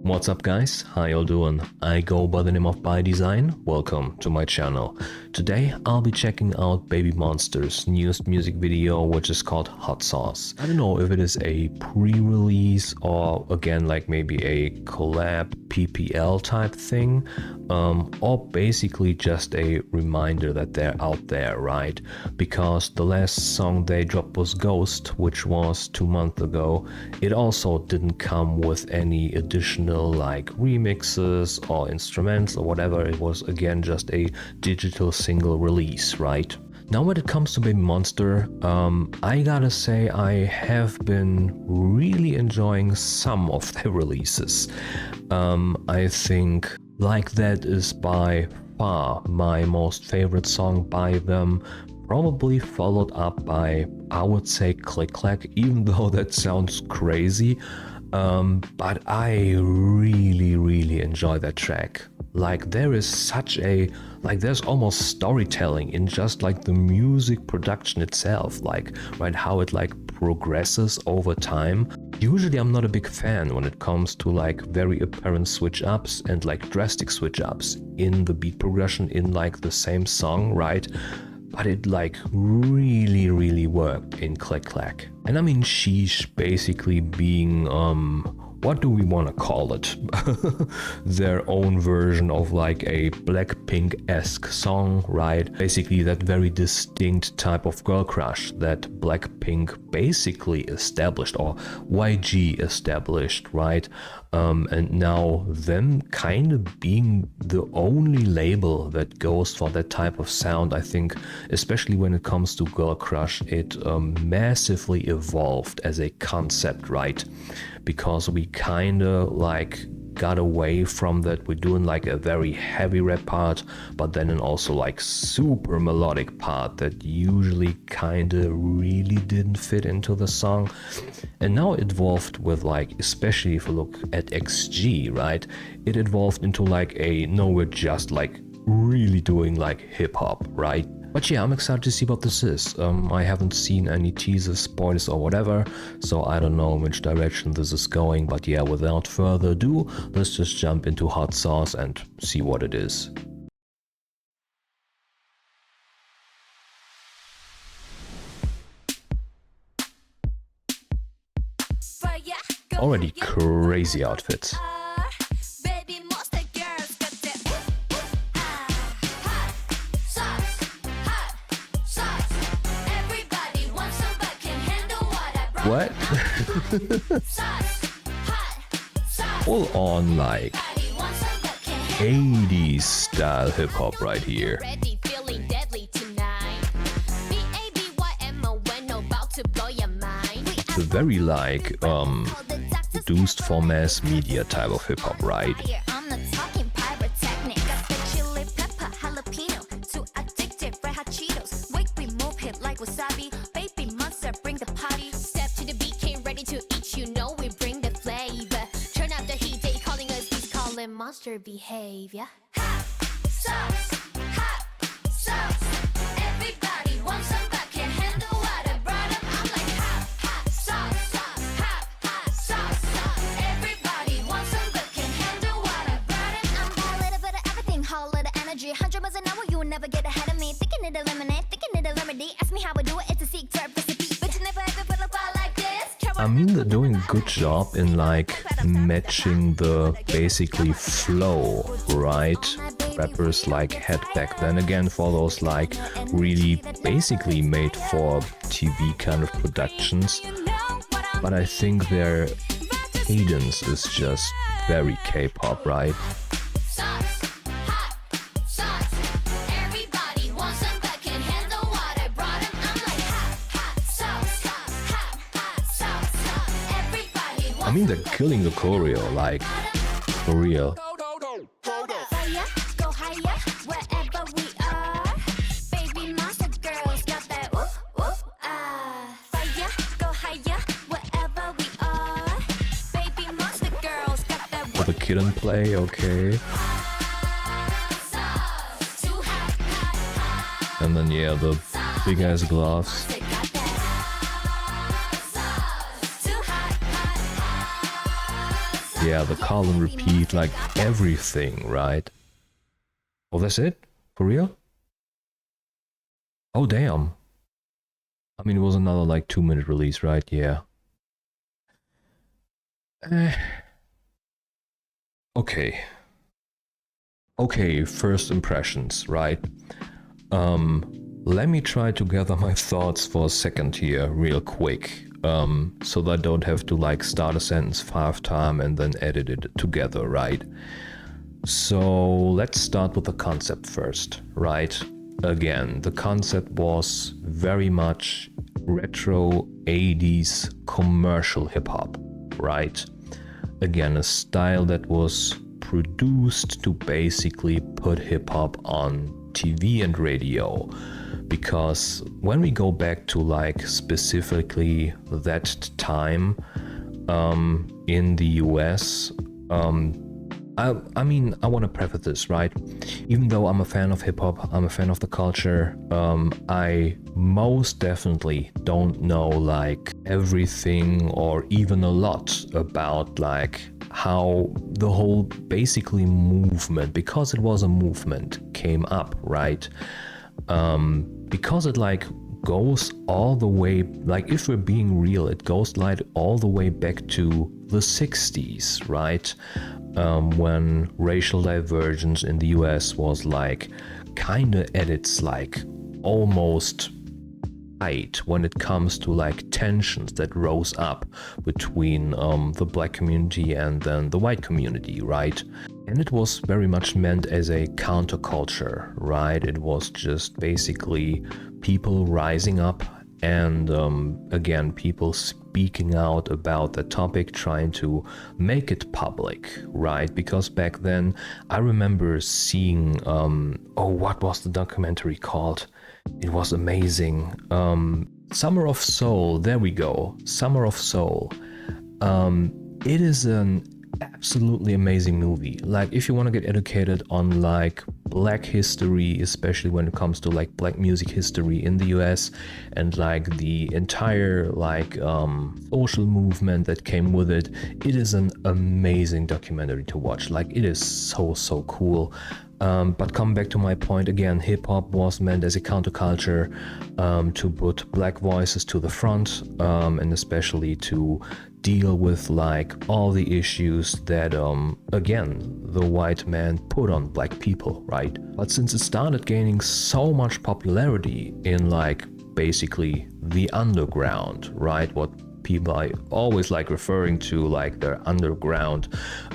What's up guys, how y'all doing? I go by the name of by.design. Welcome to my channel. Today I'll be checking out BABYMONSTER's newest music video, which is called Hot Sauce. I don't know if it is a pre-release or again like maybe a collab PPL type thing, or basically just a reminder that they're out there, right? Because the last song they dropped was Ghost, which was 2 months ago. It also didn't come with any additional like remixes or instruments or whatever. It was again just a digital single release, right? Now when it comes to BABYMONSTER, I gotta say I have been really enjoying some of their releases. I think Like That is by far my most favorite song by them, probably followed up by, I would say, Click Clack, even though that sounds crazy. But I really enjoy that track. Like there is such a, like there's almost storytelling in just like the music production itself, like right how it like progresses over time. Usually I'm not a big fan when it comes to like very apparent switch ups and like drastic switch ups in the beat progression in like the same song, right? But it like really worked in Click Clack. And I mean Sheesh basically being what do we want to call it? Their own version of like a Blackpink-esque song, right? Basically that very distinct type of girl crush that Blackpink basically established, or YG established, right? And now them kind of being the only label that goes for that type of sound. I think especially when it comes to girl crush, it massively evolved as a concept, right? Because we kind of like got away from that. We're doing like a very heavy rap part, but then an also like super melodic part that usually kind of really didn't fit into the song. And now it evolved with like, especially if you look at XG, right? It evolved into like a, no, we're just like really doing like hip hop, right? But yeah, I'm excited to see what this is. I haven't seen any teasers, spoilers or whatever, so I don't know in which direction this is going. But yeah, without further ado, let's just jump into Hot Sauce and see what it is. Already crazy outfits. What? Full on like 80s style hip hop right here. The very like produced for mass media type of hip hop, right? Monster behavior. Hot sauce, hot sauce. Everybody wants some, but can't handle what I brought up. I'm like hot sauce, hot sauce. Everybody wants some, but can't handle what I brought up. I'm a little bit of everything, whole lot of energy. 100 miles an hour, you will never get ahead of me. Thinking it a lemonade, thinking it a remedy. Ask me how I do it, it's a secret recipe. But you never ever put a fire like this. I mean, they're doing a good job in like matching the basically flow, right? Rappers like had back then again for those like really basically made for TV kind of productions. But I think their cadence is just very K-pop, right? I mean, they're killing the choreo, like, for real. For the kid and play, okay. And then, yeah, the big ass gloves. yeah, the call and repeat, like everything, right? Oh, that's it? For real? Oh, damn. I mean, it was another like 2-minute release, right? Yeah. Okay. Okay, first impressions, right? Let me try to gather my thoughts for a second here, real quick. So that I don't have to like start a sentence 5 times and then edit it together, right? So let's start with the concept first, right? Again, the concept was very much retro 80s commercial hip-hop, right? Again, a style that was produced to basically put hip-hop on TV and radio. Because when we go back to like specifically that time in the US, I mean, I want to preface this, right? Even though I'm a fan of hip-hop, I'm a fan of the culture, I most definitely don't know like everything or even a lot about like how the whole basically movement, because it was a movement, came up, right? Because it like goes all the way, like if we're being real, it goes like all the way back to the 60s, right? When racial divergence in the US was like kinda at its like almost height when it comes to like tensions that rose up between the black community and then the white community, right? And it was very much meant as a counterculture, right? It was just basically people rising up and again, people speaking out about the topic, trying to make it public, right? Because back then, I remember seeing, what was the documentary called? It was amazing. Summer of Soul, there we go. Summer of Soul. It is an absolutely amazing movie. Like if you want to get educated on like black history, especially when it comes to like black music history in the US and like the entire like social movement that came with it, it is an amazing documentary to watch. Like it is so cool. But coming back to my point again, hip-hop was meant as a counterculture to put black voices to the front and especially to deal with like all the issues that again the white man put on black people, right? But since it started gaining so much popularity in like basically the underground, right? What people I always like referring to like their underground,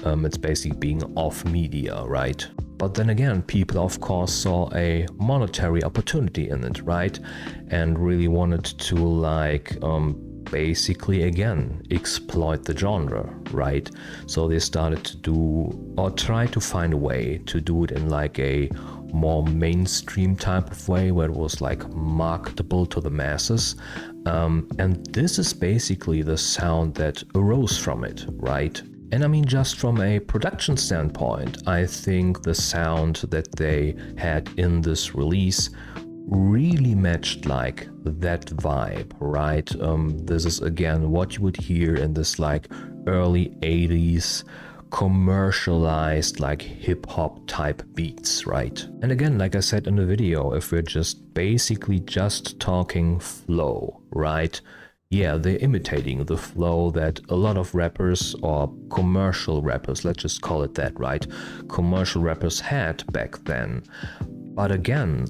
it's basically being off media, right? But then again, people of course saw a monetary opportunity in it, right? And really wanted to like basically again exploit the genre, right? So they started to do or try to find a way to do it in like a more mainstream type of way where it was like marketable to the masses. And this is basically the sound that arose from it, right? And I mean, just from a production standpoint, I think the sound that they had in this release really matched like that vibe, right? This is again what you would hear in this like early 80s commercialized like hip-hop type beats, right? And again, like I said in the video, if we're just basically just talking flow, right? Yeah, they're imitating the flow that a lot of rappers or commercial rappers, let's just call it that, right? Commercial rappers had back then. But again,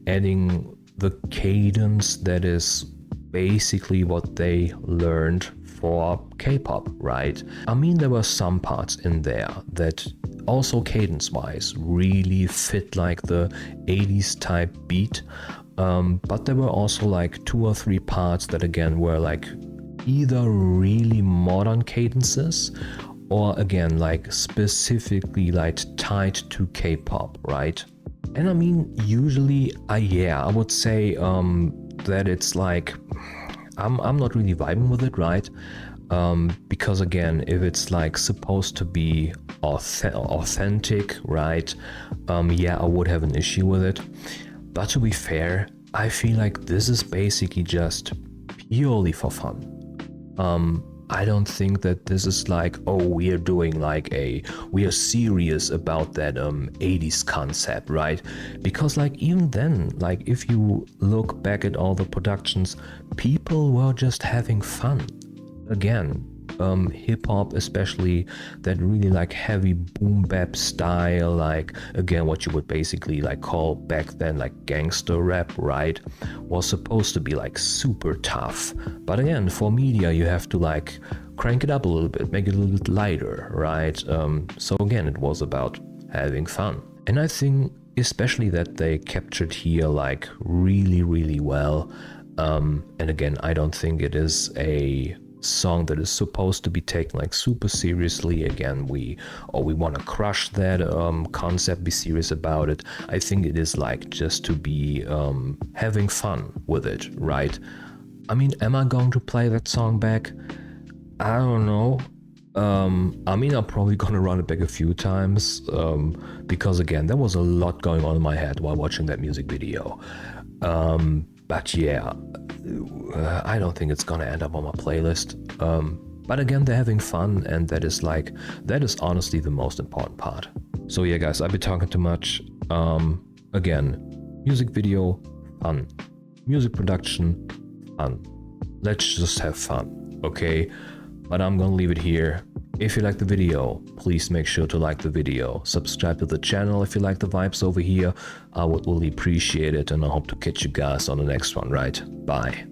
adding the cadence that is basically what they learned for K-pop, right? I mean, there were some parts in there that also cadence-wise really fit like the 80s type beat. But there were also like 2 or 3 parts that again were like either really modern cadences or again like specifically like tied to K-pop, right? And I mean, usually, I would say that it's like, I'm not really vibing with it, right? Because again, if it's like supposed to be authentic, right? I would have an issue with it. But to be fair, I feel like this is basically just purely for fun. I don't think that this is like, oh, we are doing like we are serious about that 80s concept, right? Because like even then, like if you look back at all the productions, people were just having fun. Again, hip-hop, especially that really like heavy boom bap style, like again what you would basically like call back then like gangster rap, right, was supposed to be like super tough. But again, for media you have to like crank it up a little bit, make it a little bit lighter, right? So again, it was about having fun. And I think especially that they captured here like really well. And again, I don't think it is a song that is supposed to be taken like super seriously. Again, we want to crush that concept, be serious about it. I think it is like just to be having fun with it, right? I mean, am I going to play that song back? I don't know. I mean, I'm probably gonna run it back a few times because again, there was a lot going on in my head while watching that music video. But yeah, I don't think it's gonna end up on my playlist. But again, they're having fun, and that is honestly the most important part. So yeah, guys, I've been talking too much. Again, music video, fun. Music production, fun. Let's just have fun, okay? But I'm gonna leave it here. If you like the video, please make sure to like the video. Subscribe to the channel if you like the vibes over here. I would really appreciate it, and I hope to catch you guys on the next one, right? Bye.